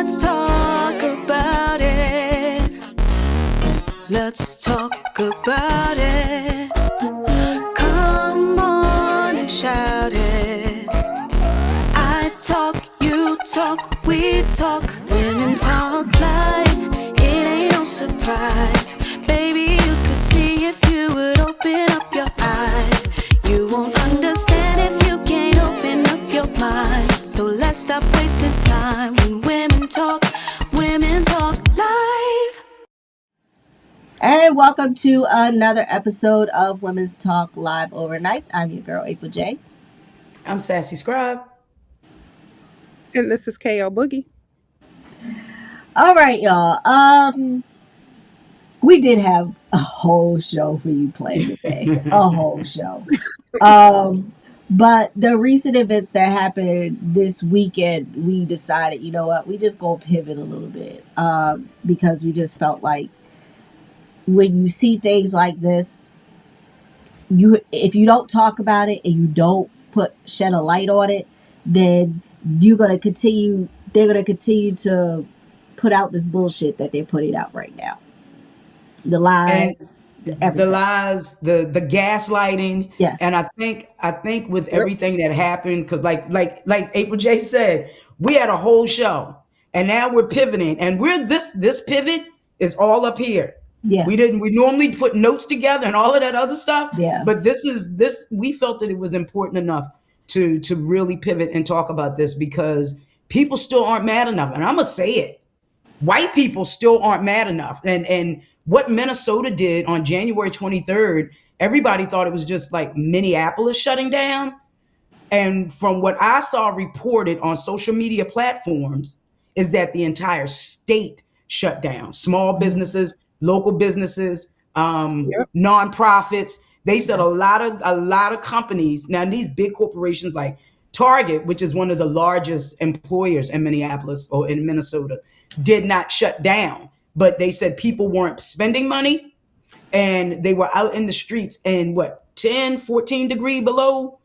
let's talk about it. Let's talk about it. Come on and shout it. I talk, you talk, we talk. Women talk life, it ain't no surprise. Baby, you could see if you would open up your eyes. You won't understand if you can't open up your mind. So let's stop wasting time when women talk live. And welcome to another episode of Women's Talk Live Overnights. I'm your girl, April J. I'm Sassy Scribe. And this is Elle, Boogie. All right, y'all. We did have a whole show for you playing today. A whole show. But the recent events that happened this weekend, we decided, you know what, we just gonna pivot a little bit. Because we just felt like when you see things like this, if you don't talk about it and you don't shed a light on it, then they're gonna continue to put out this bullshit that they're putting out right now. The lies, everything. The lies, the gaslighting. Yes. And I think with everything that happened, because like April J said, we had a whole show, and now we're pivoting, and this pivot is all up here. Yeah. We normally put notes together and all of that other stuff. Yeah. But we felt that it was important enough to really pivot and talk about this, because people still aren't mad enough. And I'm gonna say it. White people still aren't mad enough. And what Minnesota did on January 23rd, everybody thought it was just like Minneapolis shutting down. And from what I saw reported on social media platforms is that the entire state shut down. Small businesses, local businesses, nonprofits. They said a lot of companies. Now, these big corporations like Target, which is one of the largest employers in Minneapolis or in Minnesota, did not shut down. But they said people weren't spending money, and they were out in the streets in 10, 14 degree below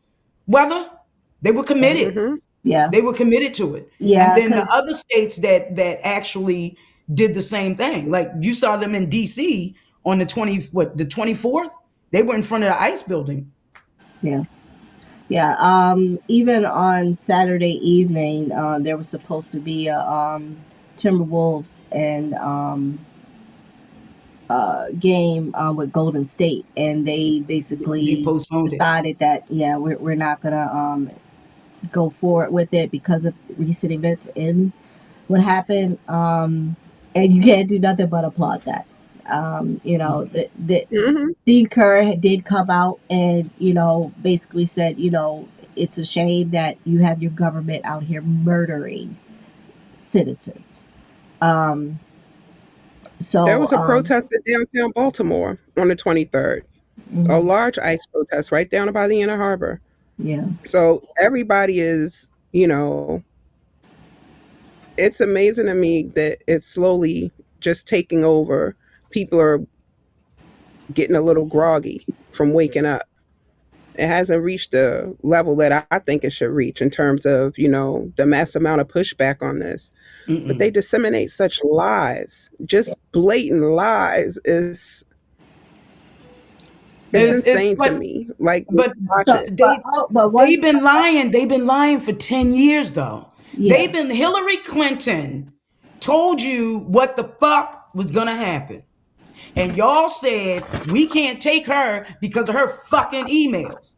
weather. They were committed. Mm-hmm. Yeah. They were committed to it. Yeah. And then the other states that actually did the same thing. Like you saw them in DC on the 24th, they were in front of the ICE building. Yeah. Yeah. Even on Saturday evening, there was supposed to be a Timberwolves and game with Golden State, and they basically decided that we're not gonna go forward with it because of recent events in what happened, and you can't do nothing but applaud that. Steve Kerr did come out and basically said it's a shame that you have your government out here murdering citizens. So there was a protest in downtown Baltimore on the 23rd. Mm-hmm. A large ICE protest right down by the Inner Harbor. Yeah. So everybody is, it's amazing to me that it's slowly just taking over. People are getting a little groggy from waking up. It hasn't reached the level that I think it should reach in terms of, the mass amount of pushback on this. Mm-mm. But they disseminate such lies, just blatant lies. It's insane to me. Like, they've been lying. They've been lying for 10 years, though. Yeah. Hillary Clinton told you what the fuck was going to happen. And y'all said, we can't take her because of her fucking emails.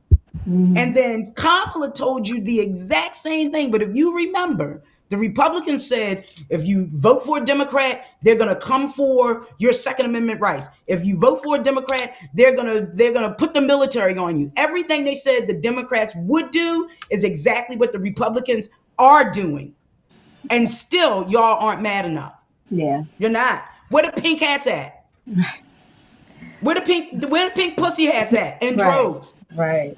Mm-hmm. And then Kamala told you the exact same thing. But if you remember, the Republicans said, if you vote for a Democrat, they're going to come for your Second Amendment rights. If you vote for a Democrat, they're going to put the military on you. Everything they said the Democrats would do is exactly what the Republicans are doing. And still, y'all aren't mad enough. Yeah. You're not. Where the pink hats at? Where the pink pussy hats at in droves? Right.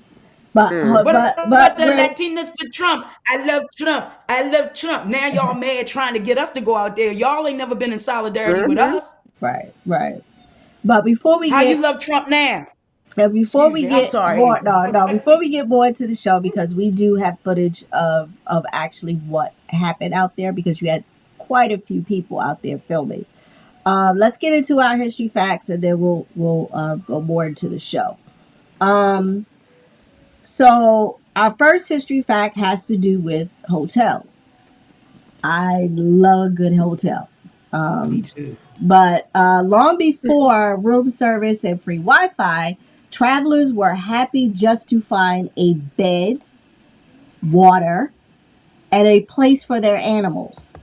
But the Latinas for Trump. I love Trump. I love Trump. Now y'all mad trying to get us to go out there. Y'all ain't never been in solidarity with us. Right. But before we how you love Trump now? And before we get before we get more into the show, because we do have footage of actually what happened out there, because you had quite a few people out there filming. Let's get into our history facts, and then we'll go more into the show. So our first history fact has to do with hotels. I love a good hotel. Me too. But long before room service and free Wi-Fi, travelers were happy just to find a bed, water, and a place for their animals.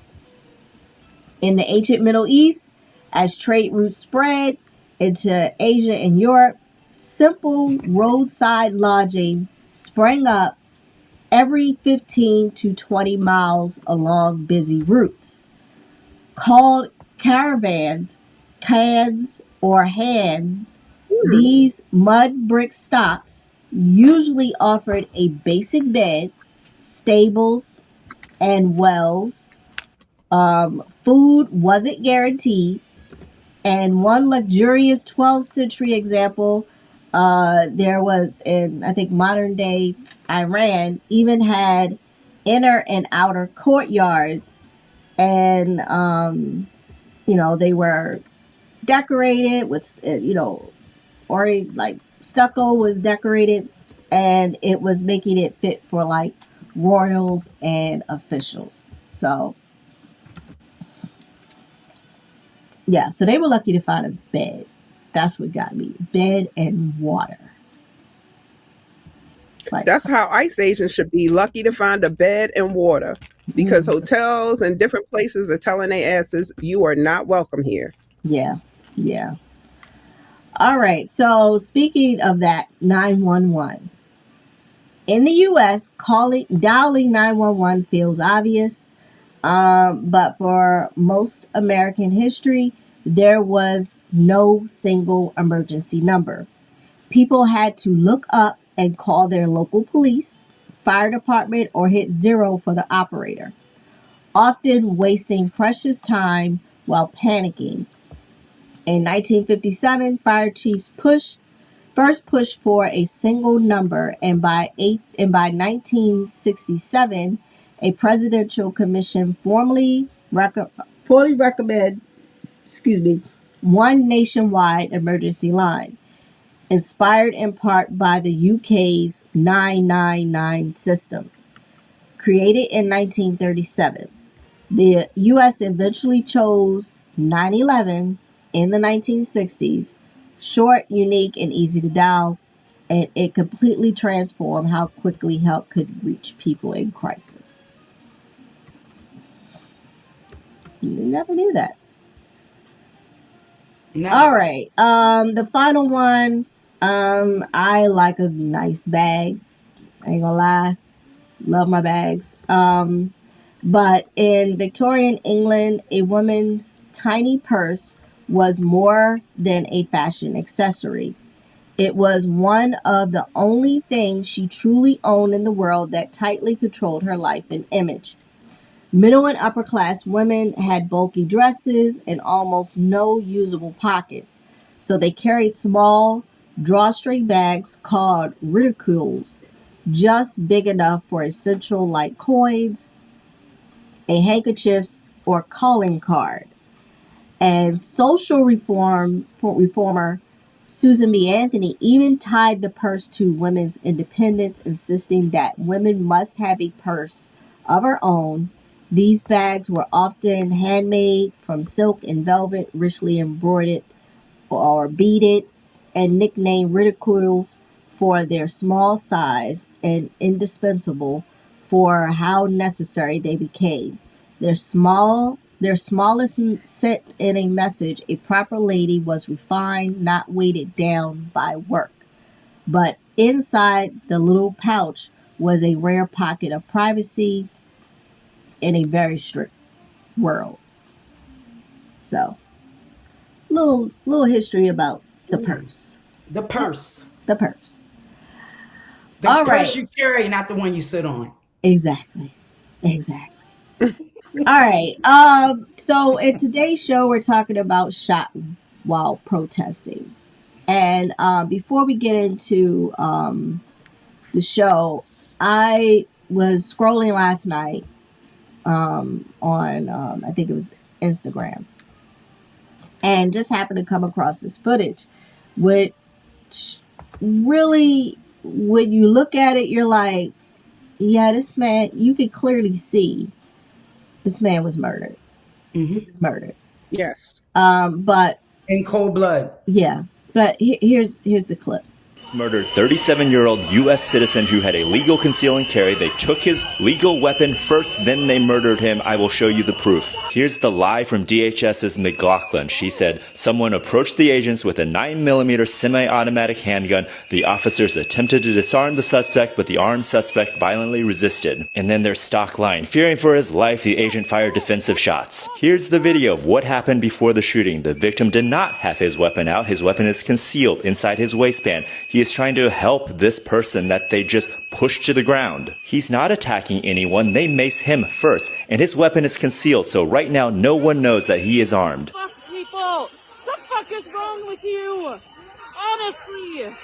In the ancient Middle East, as trade routes spread into Asia and Europe, simple roadside lodging sprang up every 15 to 20 miles along busy routes. Called caravans, cans, or hand, these mud brick stops usually offered a basic bed, stables, and wells. Food wasn't guaranteed. And one luxurious 12th century example, there was in, I think, modern day Iran, even had inner and outer courtyards. And, they were decorated with, or like stucco was decorated, and it was making it fit for like royals and officials. So, yeah, so they were lucky to find a bed. That's what got me. Bed and water. Like, That's how ICE agents should be, lucky to find a bed and water, because hotels and different places are telling their asses, you are not welcome here. yeah, yeah. All right. So speaking of that, 911. In the U.S., dialing 911 feels obvious, but for most American history, there was no single emergency number. People had to look up and call their local police, fire department, or hit zero for the operator, often wasting precious time while panicking. In 1957, fire chiefs first pushed for a single number, and by 1967, a presidential commission formally recommended, one nationwide emergency line, inspired in part by the UK's 999 system, created in 1937. The US eventually chose 911 in the 1960s, short, unique, and easy to dial, and it completely transformed how quickly help could reach people in crisis. You never knew that. No. All right. The final one. I like a nice bag. I ain't gonna lie. Love my bags. But in Victorian England, a woman's tiny purse was more than a fashion accessory. It was one of the only things she truly owned in the world that tightly controlled her life and image. Middle and upper class women had bulky dresses and almost no usable pockets, so they carried small drawstring bags called ridicules, just big enough for essential like coins, a handkerchief, or calling card. And social reformer Susan B. Anthony even tied the purse to women's independence, insisting that women must have a purse of her own. These bags were often handmade from silk and velvet, richly embroidered or beaded, and nicknamed ridicules for their small size and indispensable for how necessary they became. Their smallest sent in a message. A proper lady was refined, not weighted down by work. But inside the little pouch was a rare pocket of privacy in a very strict world. So, little history about the purse. The purse. The purse. The All purse right. you carry, not the one you sit on. Exactly. All right. So in today's show, we're talking about shot while protesting. And before we get into the show, I was scrolling last night on I think it was Instagram, and just happened to come across this footage, which really, when you look at it, you're like, yeah, this man, you could clearly see this man was murdered. He was murdered. Yes. But In cold blood. yeah, but here's the clip. Murdered 37-year-old U.S. citizen who had a legal conceal and carry. They took his legal weapon first, then they murdered him. I will show you the proof. Here's the lie from DHS's McLaughlin. She said, someone approached the agents with a 9mm semi-automatic handgun. The officers attempted to disarm the suspect, but the armed suspect violently resisted. And then there's stock line. Fearing for his life, the agent fired defensive shots. Here's the video of what happened before the shooting. The victim did not have his weapon out. His weapon is concealed inside his waistband. He is trying to help this person that they just pushed to the ground. He's not attacking anyone. They mace him first, and his weapon is concealed, so right now no one knows that he is armed. Fuck people! The fuck is wrong with you? Honestly!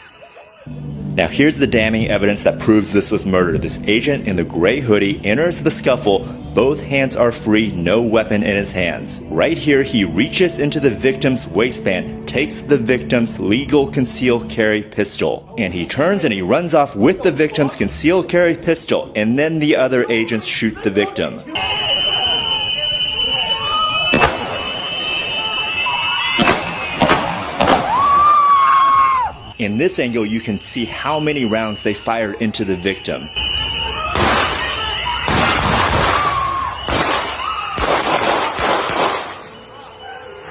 Now here's the damning evidence that proves this was murder. This agent in the gray hoodie enters the scuffle. Both hands are free, no weapon in his hands. Right here, he reaches into the victim's waistband, takes the victim's legal concealed carry pistol, and he turns and he runs off with the victim's concealed carry pistol, and then the other agents shoot the victim. In this angle, you can see how many rounds they fired into the victim.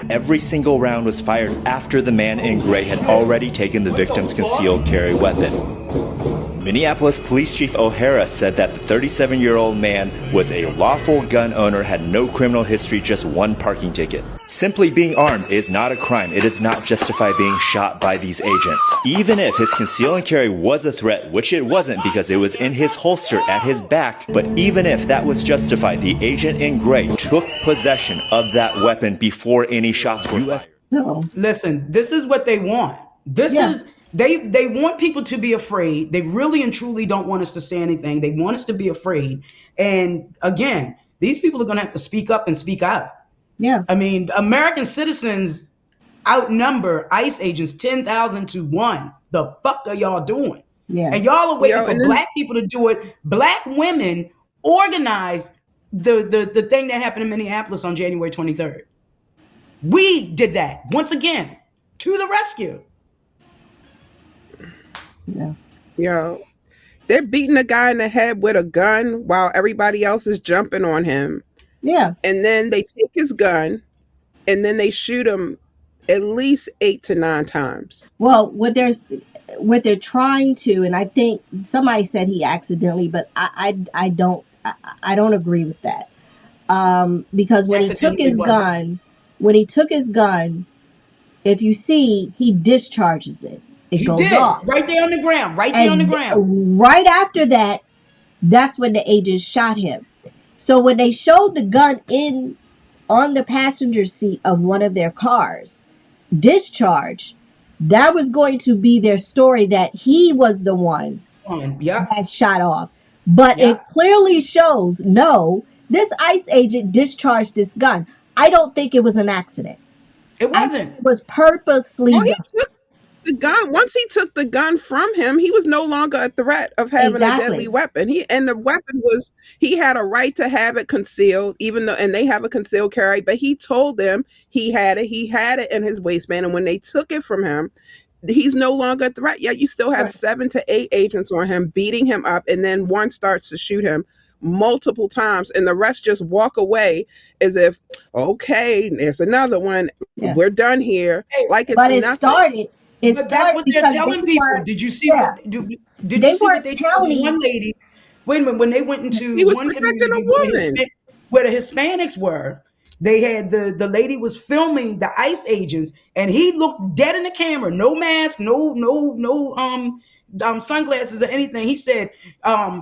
Every single round was fired after the man in gray had already taken the victim's concealed carry weapon. Minneapolis Police Chief O'Hara said that the 37-year-old man was a lawful gun owner, had no criminal history, just one parking ticket. Simply being armed is not a crime. It does not justify being shot by these agents. Even if his conceal and carry was a threat, which it wasn't because it was in his holster at his back, but even if that was justified, the agent in gray took possession of that weapon before any shots were fired. So Listen, this is what they want. This Yeah. is they want people to be afraid. They really and truly don't want us to say anything. They want us to be afraid. And again, these people are going to have to speak up and speak out. yeah, I mean, American citizens outnumber ICE agents 10,000 to 1. The fuck are y'all doing? yeah, And y'all are waiting Yo, for and then- black people to do it. Black women organized the thing that happened in Minneapolis on January 23rd. We did that once again, to the rescue. yeah, Yo, they're beating a guy in the head with a gun while everybody else is jumping on him. yeah. And then they take his gun and then they shoot him at least 8 to 9 times. Well, what they're trying to, and I think somebody said he accidentally, but I don't agree with that. Because when he took Accidentally his what? gun, if you see, he discharges it. It He goes did. off. Right there on the ground. Right there on the ground. Right after that, that's when the agents shot him. So when they showed the gun on the passenger seat of one of their cars, discharged, that was going to be their story, that he was the one Yeah. that shot off. But Yeah. it clearly shows, no, this ICE agent discharged this gun. I don't think it was an accident. It I wasn't. think it was purposely Oh, he done. took the gun. Once he took the gun from him, he was no longer a threat of having Exactly. a deadly weapon. The weapon was, he had a right to have it concealed, even though, and they have a concealed carry, but he told them he had it in his waistband. And when they took it from him, he's no longer a threat. Yet you still have Right. 7 to 8 agents on him, beating him up, and then one starts to shoot him multiple times, and the rest just walk away as if, okay, there's another one. Yeah. We're done here. Like it's But it nothing. started. It But that's started what they're because telling they people. weren't- Did you see yeah. what did They you see what weren't they told counting- one lady? Wait a minute, when they went into He was one protecting community a woman. where the Hispanics were, they had the lady was filming the ICE agents, and he looked dead in the camera, no mask, no sunglasses or anything. He said,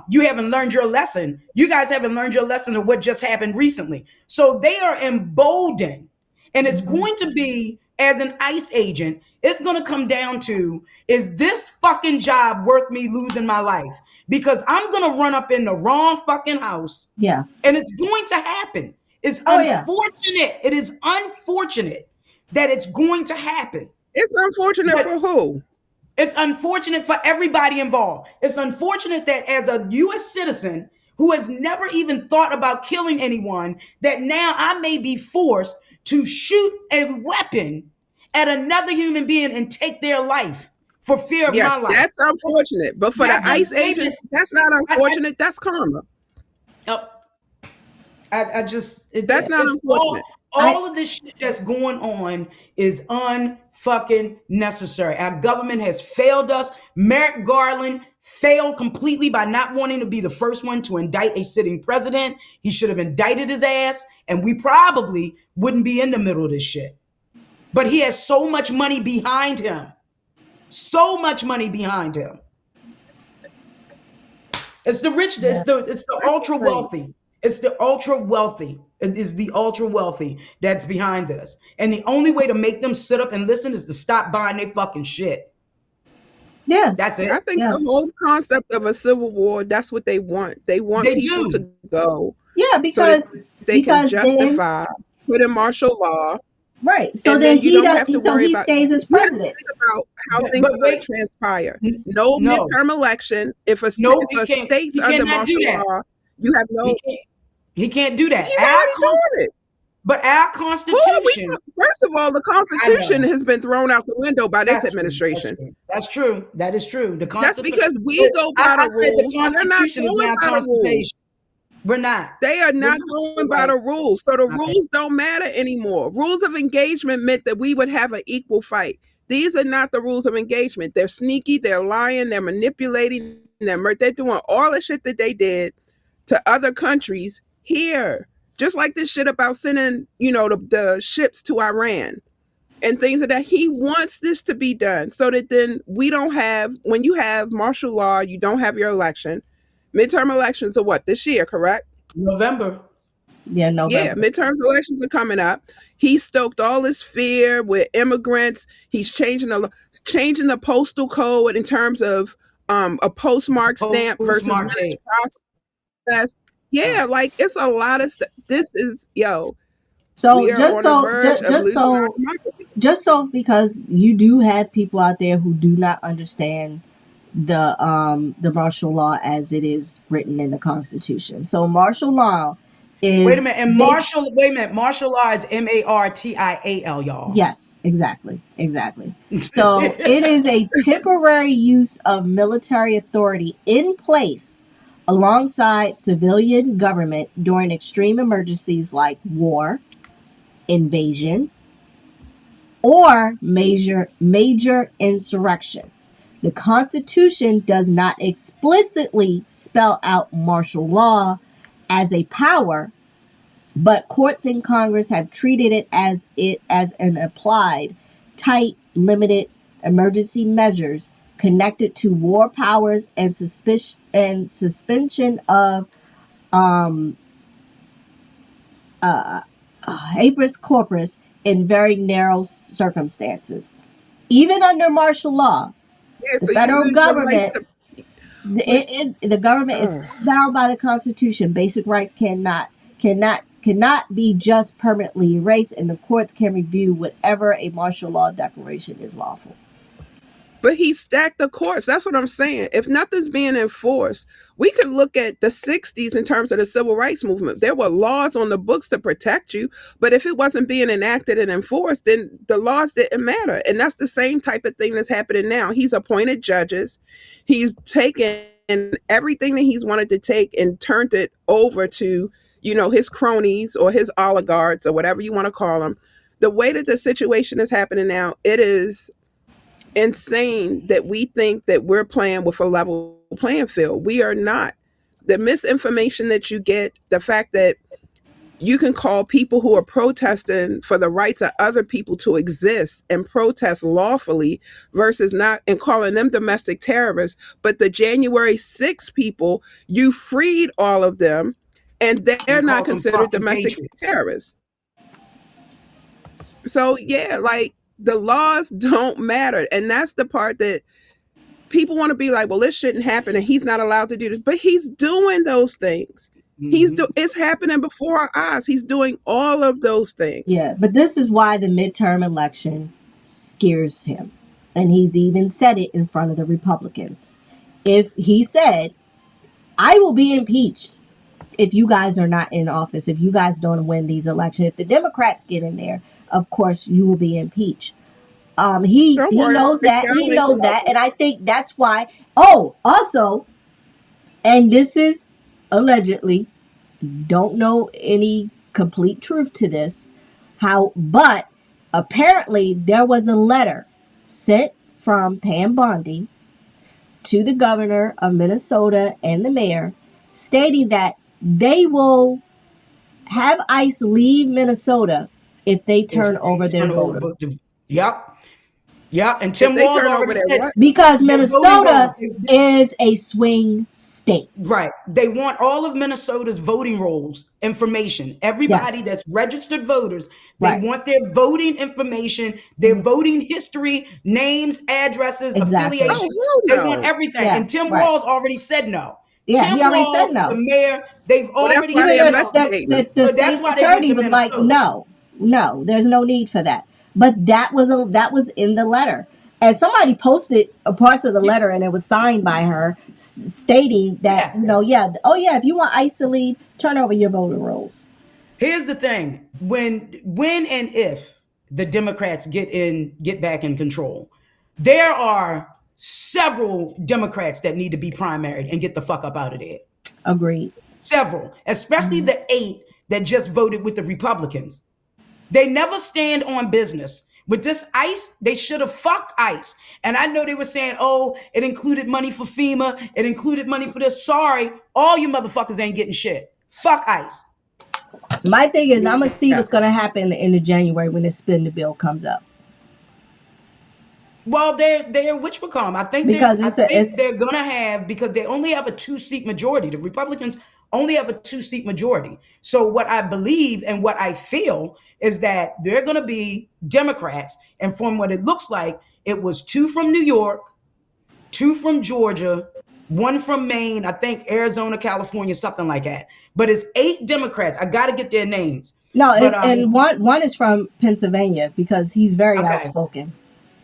you haven't learned your lesson. You guys haven't learned your lesson of what just happened recently. So they are emboldened. And it's going to be as an ICE agent, it's going to come down to, is this fucking job worth me losing my life? Because I'm going to run up in the wrong fucking house. Yeah. And it's going to happen. It's Oh yeah. unfortunate. It is unfortunate that it's going to happen. It's unfortunate But for who? it's unfortunate for everybody involved. It's unfortunate that as a U.S. citizen who has never even thought about killing anyone, that now I may be forced to shoot a weapon at another human being and take their life for fear of my Yes, life. that's unfortunate. But for the That's ICE wait a agents, minute. that's not unfortunate. That's karma. Oh, I just That's not it's unfortunate. all of this shit that's going on is unfucking necessary. Our government has failed us. Merrick Garland failed completely by not wanting to be the first one to indict a sitting president. He should have indicted his ass, and we probably wouldn't be in the middle of this shit. But he has so much money behind him. So much money behind him. It's the rich, it's the ultra wealthy. It's the ultra wealthy. It is the ultra wealthy that's behind this. And the only way to make them sit up and listen is to stop buying their fucking shit. Yeah. That's it. I think Yeah. the whole concept of a civil war, that's what they want. They want They people do. to go Yeah, so because that they can because then justify, put in martial law, right. So and then then you he don't does. have to So worry he about. stays as You have to president. think about how But, things but are going wait, to transpire. No no, midterm election. If a no, if he a can't. state's He under cannot do martial that. law, you have no. He can't. He can't do that. He's already doing it. But our Who are we Constitution. talking? First of all, the I Constitution know. has been thrown out the window by this That's true. That's administration. true. That's true. That is true. The That's Constitution. because we go by I the said the rules. They're not Constitution is going now by the rules. constipation. We're not. They are We're not not. going You're by right. the rules. So the Okay. rules don't matter anymore. Rules of engagement meant that we would have an equal fight. These are not the rules of engagement. They're sneaky, they're lying, they're manipulating, they're doing all the shit that they did to other countries here. Just like this shit about sending, the ships to Iran and things like that. He wants this to be done so that then we don't have, when you have martial law, you don't have your election. Midterm elections are what, this year, correct? November. Yeah, Yeah, November. midterms elections are coming up. He stoked all this fear with immigrants. He's changing the postal code in terms of a postmark stamp versus when Postmark it's date. processed. Yeah, like it's a lot of stuff. This is So we are just on the so verge just of just losing our so democracy. just so because you do have people out there who do not understand the martial law as it is written in the Constitution. So martial law Wait a is minute. And wait a minute. Martial law is MARTIAL, y'all. yes, exactly. So it is a temporary use of military authority in place alongside civilian government during extreme emergencies like war, invasion, or major insurrection. The Constitution does not explicitly spell out martial law as a power, but courts and Congress have treated it as an applied, tight, limited emergency measures connected to war powers and suspension of habeas corpus in very narrow circumstances. Even under martial law, Yeah, the so federal you use your rights government, to the government is bound by the Constitution. Basic rights cannot be just permanently erased, and the courts can review whatever a martial law declaration is lawful. But he stacked the courts. That's what I'm saying. If nothing's being enforced, we could look at the 60s in terms of the civil rights movement. There were laws on the books to protect you, but if it wasn't being enacted and enforced, then the laws didn't matter. And that's the same type of thing that's happening now. He's appointed judges. He's taken everything that he's wanted to take and turned it over to, his cronies or his oligarchs or whatever you want to call them. The way that the situation is happening now, it is insane that we think that we're playing with a level playing field. We are not. The misinformation that you get, the fact that you can call people who are protesting for the rights of other people to exist and protest lawfully versus not, and calling them domestic terrorists, but the January 6th people, you freed all of them and they're And not call them considered fucking domestic patriots. terrorists. So yeah, like the laws don't matter. And that's the part that people want to be like, well, this shouldn't happen and he's not allowed to do this. But he's doing those things. It's happening before our eyes. He's doing all of those things. Yeah, but this is why the midterm election scares him. And he's even said it in front of the Republicans. If he said, I will be impeached if you guys are not in office, if you guys don't win these elections, if the Democrats get in there, of course you will be impeached. He knows that. He knows that. And I think that's why. Oh, also, and this is allegedly, don't know any complete truth to this, but apparently there was a letter sent from Pam Bondi to the governor of Minnesota and the mayor stating that they will have ICE leave Minnesota if they turn over their voters. Yep. And Tim Walz already said, because Minnesota is a swing state. Right. They want all of Minnesota's voting rolls information. Everybody that's registered voters, they want their voting information, their voting history, names, addresses, affiliations. They want everything. And Tim Walz already said no. Yeah, Tim he already Walz, said no. the mayor, they've already said no. The state's attorney was like, no, there's no need for that. But that was in the letter. And somebody posted a part of the letter and it was signed by her stating that, if you want ICE to leave, turn over your voting rolls. Here's the thing. When and if the Democrats get back in control, there are several Democrats that need to be primaried and get the fuck up out of there. Agreed. Several, especially the 8 that just voted with the Republicans. They never stand on business. With this ICE, they should have fucked ICE. And I know they were saying, oh, it included money for FEMA. It included money for this. Sorry, all you motherfuckers ain't getting shit. Fuck ICE. My thing is, I'm going to see what's going to happen in the January when the spending bill comes up. Well, they're which become. I think they're going to have, because they only have a 2-seat majority. The Republicans only have a 2-seat majority. So what I believe and what I feel is that they're going to be Democrats. And from what it looks like, it was 2 from New York, 2 from Georgia, 1 from Maine, I think Arizona, California, something like that. But it's 8 Democrats. I got to get their names. No, and one is from Pennsylvania because he's very outspoken.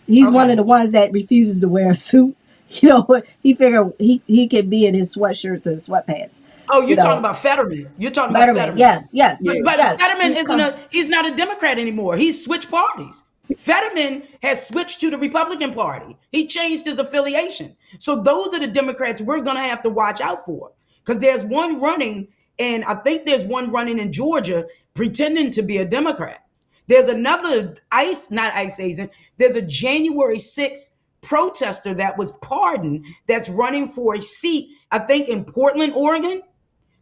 He's one of the ones that refuses to wear a suit. He figured he could be in his sweatshirts and sweatpants. Oh, you're talking about Fetterman. You're talking about Fetterman. Yes. But Fetterman he's not a Democrat anymore. He's switched parties. Fetterman has switched to the Republican Party. He changed his affiliation. So those are the Democrats we're going to have to watch out for. Because there's one running, and I think there's one running in Georgia pretending to be a Democrat. There's another not ICE agent. There's a January 6th protester that was pardoned that's running for a seat, I think, in Portland, Oregon.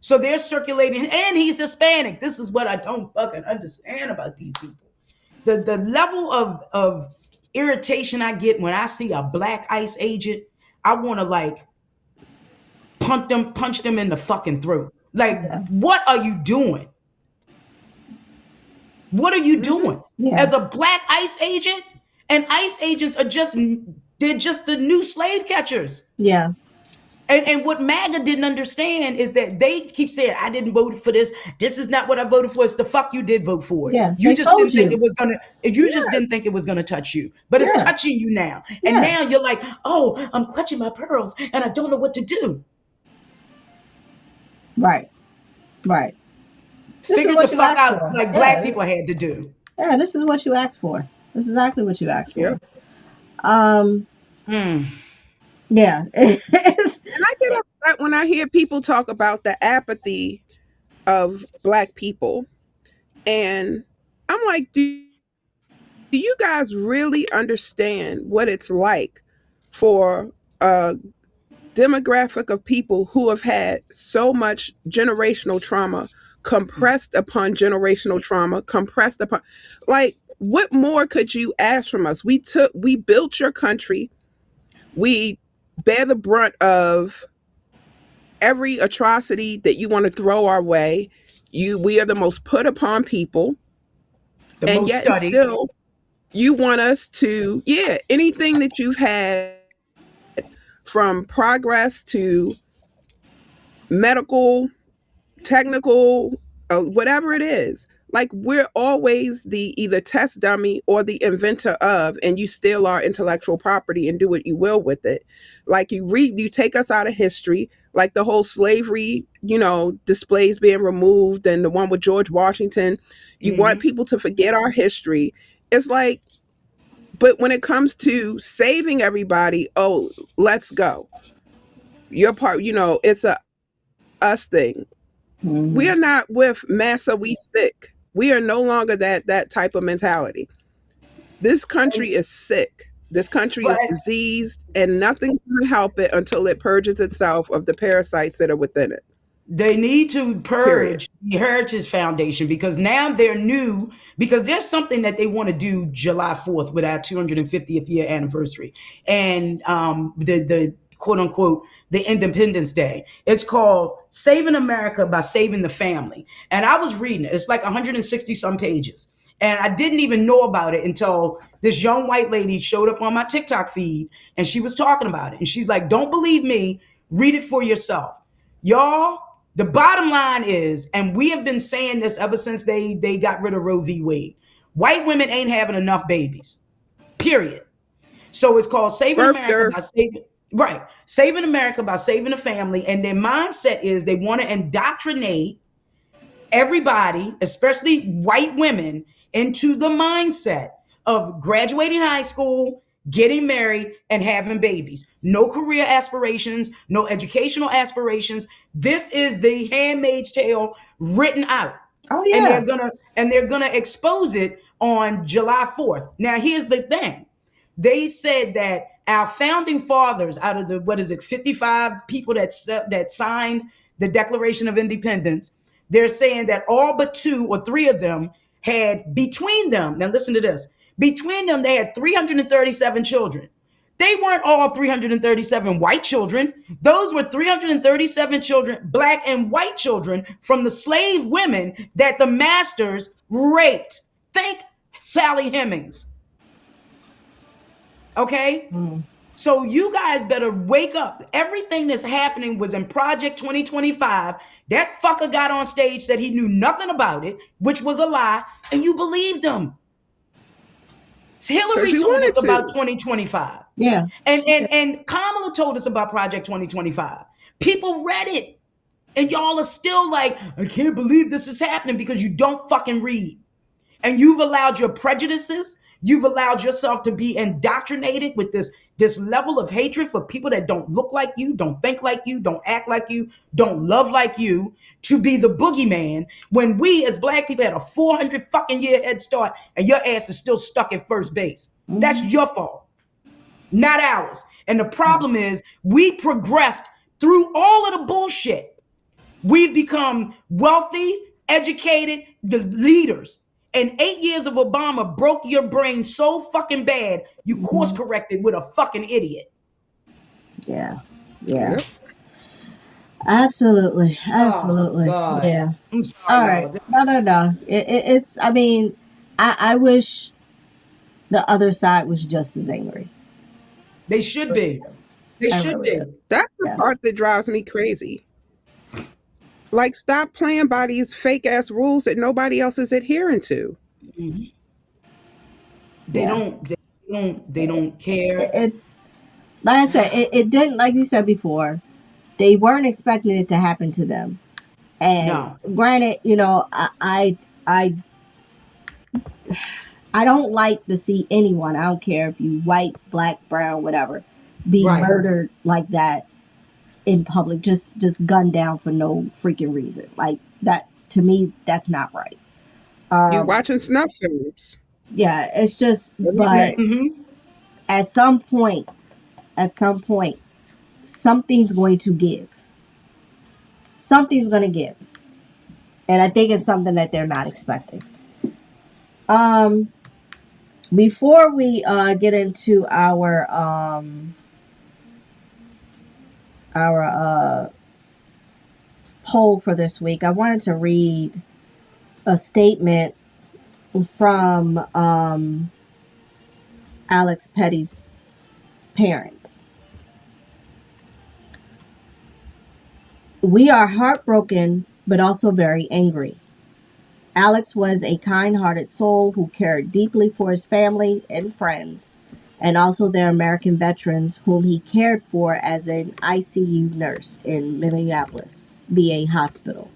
So they're circulating, and he's Hispanic. This is what I don't fucking understand about these people. The level of irritation I get when I see a black ICE agent, I want to punch them in the fucking throat. What are you doing? What are you doing? As a black ICE agent? And ICE agents they're just the new slave catchers. Yeah. And what MAGA didn't understand is that they keep saying, I didn't vote for this. This is not what I voted for. It's the fuck you did vote for it. Yeah, you just didn't think it was gonna. You just didn't think it was gonna touch you, but it's touching you now. And now you're like, oh, I'm clutching my pearls and I don't know what to do. Right. Figure the fuck out like black people had to do. Yeah, this is what you asked for. This is exactly what you asked for. Yeah. And I get upset when I hear people talk about the apathy of black people. And I'm like, do you guys really understand what it's like for a demographic of people who have had so much generational trauma compressed upon generational trauma, what more could you ask from us? We built your country. We bear the brunt of every atrocity that you want to throw our way. We are the most put upon people. And yet still You want us to, yeah, anything that you've had from progress to medical, technical, whatever it is. Like we're always the either test dummy or the inventor of, and you steal our intellectual property and do what you will with it. Like you take us out of history, like the whole slavery, displays being removed, and the one with George Washington. You want Mm-hmm. people to forget our history. It's like, but when it comes to saving everybody, oh, let's go. Your part, it's a us thing. We Hmm. are not with massa we sick. We are no longer that type of mentality. This country is sick. This country But is diseased, and nothing's going to help it until it purges itself of the parasites that are within it. they need to Period. purge the Heritage Foundation because now they're new, because there's something that they want to do July 4th with our 250th year anniversary and the quote unquote the Independence Day. It's called Saving America by Saving the Family. And I was reading it. It's like 160 some pages. And I didn't even know about it until this young white lady showed up on my TikTok feed and she was talking about it. And she's like, don't believe me, read it for yourself. Y'all, the bottom line is, and we have been saying this ever since they got rid of Roe v. Wade, white women ain't having enough babies. Period. So it's called Saving America Birther. by Saving right. Saving America by Saving the Family. And their mindset is they want to indoctrinate everybody, especially white women, into the mindset of graduating high school, getting married, and having babies. No career aspirations, no educational aspirations. This is the Handmaid's Tale written out. Oh And yeah. they're gonna expose it on July 4th. Now here's the thing. They said that our founding fathers, out of the what is it, 55 people that signed the Declaration of Independence, they're saying that all but two or three of them had between them. Now listen to this. Between them, they had 337 children. They weren't all 337 white children. Those were 337 children, black and white children, from the slave women that the masters raped. Think Sally Hemings. Okay? Mm. So you guys better wake up. Everything that's happening was in Project 2025. That fucker got on stage, said he knew nothing about it, which was a lie, and you believed him. Because Hillary you told wanted us about to. 2025. Yeah. And Kamala told us about Project 2025. People read it. And y'all are still like, I can't believe this is happening because you don't fucking read. And you've allowed your prejudices, you've allowed yourself to be indoctrinated with this level of hatred for people that don't look like you, don't think like you, don't act like you, don't love like you, to be the boogeyman when we as black people had a 400 fucking year head start and your ass is still stuck at first base. That's Hmm. your fault, not ours. And the problem is we progressed through all of the bullshit. We've become wealthy, educated, the leaders. And 8 years of Obama broke your brain so fucking bad, you course Hmm. corrected with a fucking idiot. Yeah. Yeah. Yep. Absolutely. Oh my Absolutely. God. Yeah. I'm All sorry, right. y'all. No, no, no. It's, I mean, I wish the other side was just as angry. They should be. They I should really be. do. That's the Yeah. part that drives me crazy. Like, stop playing by these fake ass rules that nobody else is adhering to. They Yeah. don't, they they It, don't care. it like I said, it didn't, like you said before, they weren't expecting it to happen to them. And No. granted, I don't like to see anyone, I don't care if you white, black, brown, whatever, be Right. murdered like that in public, just gunned down for no freaking reason. Like that, to me, that's not right. You Um, watching snuff films yeah, it's just, every but day. Mm-hmm. at some point, something's going to give. Something's going to give. And I think it's something that they're not expecting. Um, Before we get into our poll for this week, I wanted to read a statement from Alex Petty's parents. We are heartbroken, but also very angry. Alex was a kind hearted soul who cared deeply for his family and friends, and also their American veterans whom he cared for as an ICU nurse in Minneapolis VA hospital.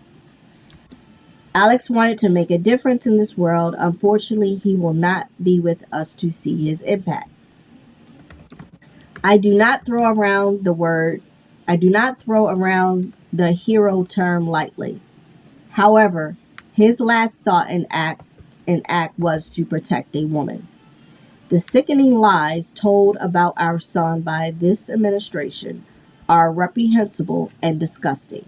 Alex wanted to make a difference in this world. Unfortunately, he will not be with us to see his impact. I do not throw around the word, I do not throw around the hero term lightly. However, his last thought and act was to protect a woman. The sickening lies told about our son by this administration are reprehensible and disgusting.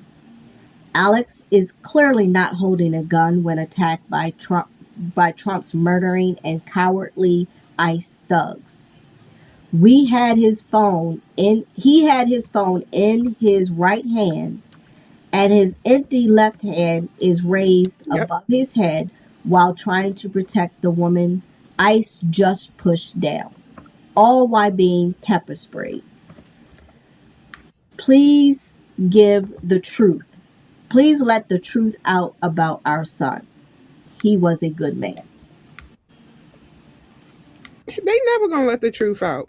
Alex is clearly not holding a gun when attacked by Trump's murdering and cowardly ICE thugs. We had his phone in he had his phone in his right hand, and his empty left hand is raised Yep. above his head while trying to protect the woman ICE just pushed down, all while being pepper sprayed. Please give the truth. Please let the truth out about our son. He was a good man. They never gonna let the truth out.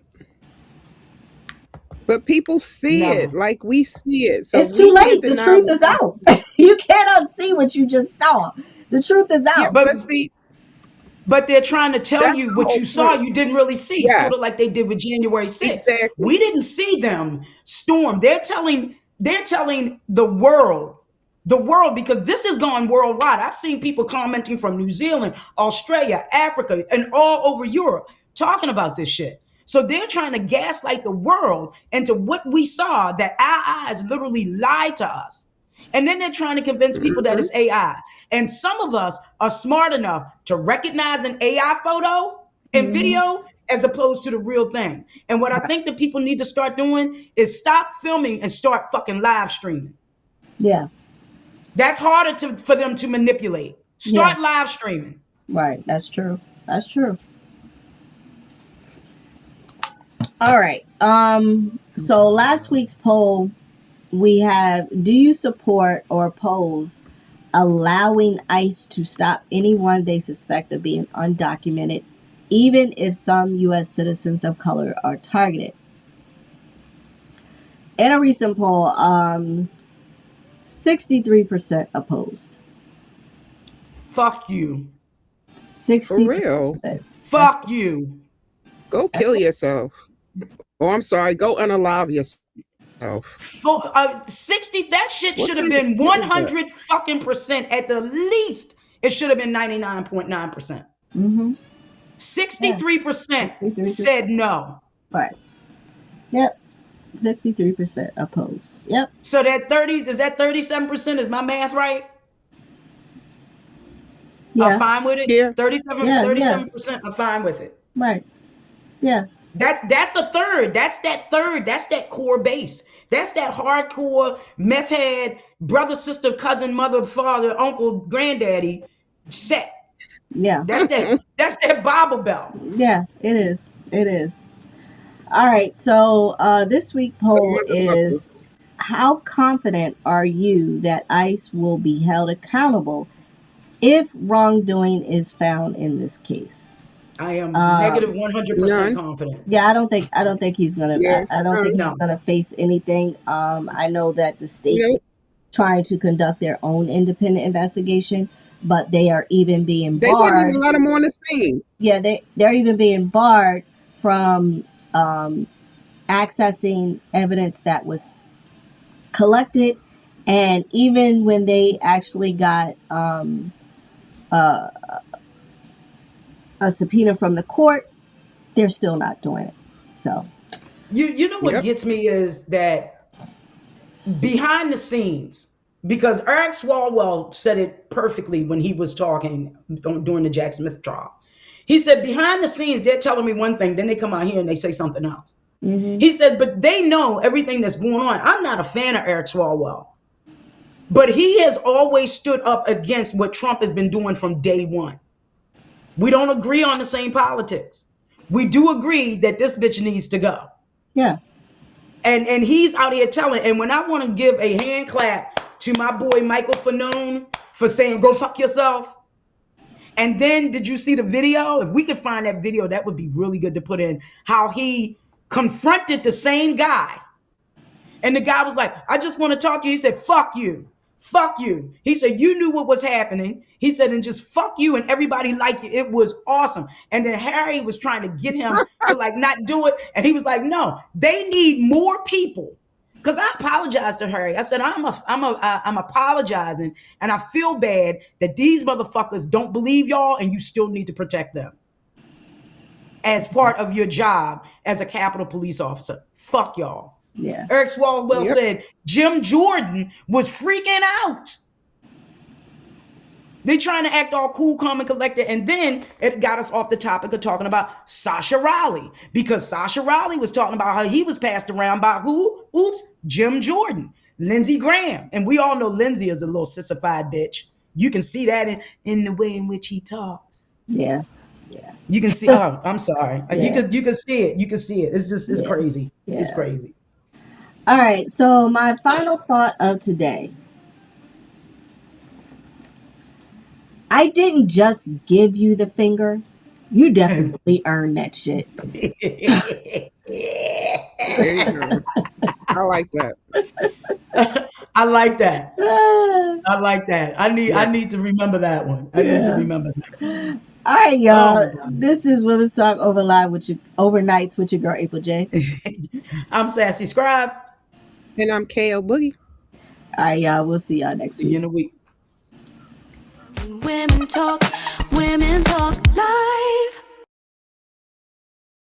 But people see it Never. like we see it. So It's too we can't late. The deny truth what is we out. You cannot see what you just saw. The truth is Yeah, out. But but see, But they're trying to tell that's you the what whole you saw point. you didn't really see, sort Yes, of like they did with January 6th. exactly. We didn't see them storm. They're telling the world because this is going worldwide. I've seen people commenting from New Zealand, Australia, Africa, and all over Europe talking about this shit. So they're trying to gaslight the world into what we saw that our eyes literally lied to us. And then they're trying to convince people that Hmm. it's AI. And some of us are smart enough to recognize an AI photo and Hmm. video as opposed to the real thing. And what I Right. think that people need to start doing is stop filming and start fucking live streaming. Yeah. That's harder for them to manipulate. Yeah. Start live streaming. Right. That's true. That's true. All right. So last week's poll we have: do you support or oppose allowing ICE to stop anyone they suspect of being undocumented, even if some U.S. citizens of color are targeted? In a recent poll, 63% opposed. Fuck you. For real. 63%. That's Fuck you. Go kill yourself. Oh, I'm sorry. Go unalive yourself. 60, that shit What should have kind of been shit is that? 100 fucking percent at the least. It should have been 99.9%. mm-hmm. Yeah. 63% 63%. said no. Right. Yep. 63% opposed. Yep. So that 30, is that 37%? Is my math right? I'm Yeah. fine with it. Yeah. 37, Yeah. Yeah. 37%, I'm fine with it. Right. Yeah. That's a third. That's that third. That's that core base. That's that hardcore meth head, brother, sister, cousin, mother, father, uncle, granddaddy set. Yeah. That's that Bible belt. Yeah. It is. It is. All right. So this week poll Motherfucker. is: how confident are you that ICE will be held accountable if wrongdoing is found in this case? I am negative Um, 100% None. confident. yeah, I don't think he's gonna. Yeah. I don't think he's No. gonna face anything. I know that the state is Nope. trying to conduct their own independent investigation, but they are even being They wouldn't even barred. let him on the scene. Yeah, they're even being barred from accessing evidence that was collected, and even when they actually got uh, a subpoena from the court, they're still not doing it. So You know what Yep. gets me is that behind the scenes, because Eric Swalwell said it perfectly when he was talking during the Jack Smith trial. He said, behind the scenes, they're telling me one thing, then they come out here and they say something else. hmm He said, but they know everything that's going on. I'm not a fan of Eric Swalwell, but he has always stood up against what Trump has been doing from day one. We don't agree on the same politics. we do agree that this bitch needs to go. Yeah. And he's out here telling. And when I want to give a hand clap to my boy Michael Fanone for saying, go fuck yourself. And then did you see the video? If we could find that video, that would be really good to put in. How he confronted the same guy. And the guy was like, I just want to talk to you. He said, fuck you. Fuck you. He said, you knew what was happening. He said, and just fuck you and everybody like you. It was awesome. And then Harry was trying to get him to like not do it. And he was like, no, they need more people. Because I apologized to Harry. I said, I'm apologizing. And I feel bad that these motherfuckers don't believe y'all and you still need to protect them as part of your job as a Capitol Police officer. Fuck y'all. Yeah. Eric Swalwell said Jim Jordan was freaking out. They trying to act all cool, calm, and collected. And then it got us off the topic of talking about Sasha Riley. Because Sasha Riley was talking about how he was passed around by who? Oops, Jim Jordan, Lindsey Graham. And we all know Lindsey is a little sissified bitch. You can see that in the way in which he talks. Yeah. Yeah. You can see, oh, I'm sorry. Yeah. You can see it. You can see it. It's just, it's crazy. Yeah. It's crazy. All right. So my final thought of today. I didn't just give you the finger. You definitely earned that shit. There you go. I like that. I like that. I like that. I need to remember that one. I need to remember that. All right, y'all. This is Women's Talk Overnight with your overnights with your girl April J. I'm Sassy Scribe. And I'm Elle Boogie. All right, y'all. We'll see y'all next See you week. in a week. Women talk life.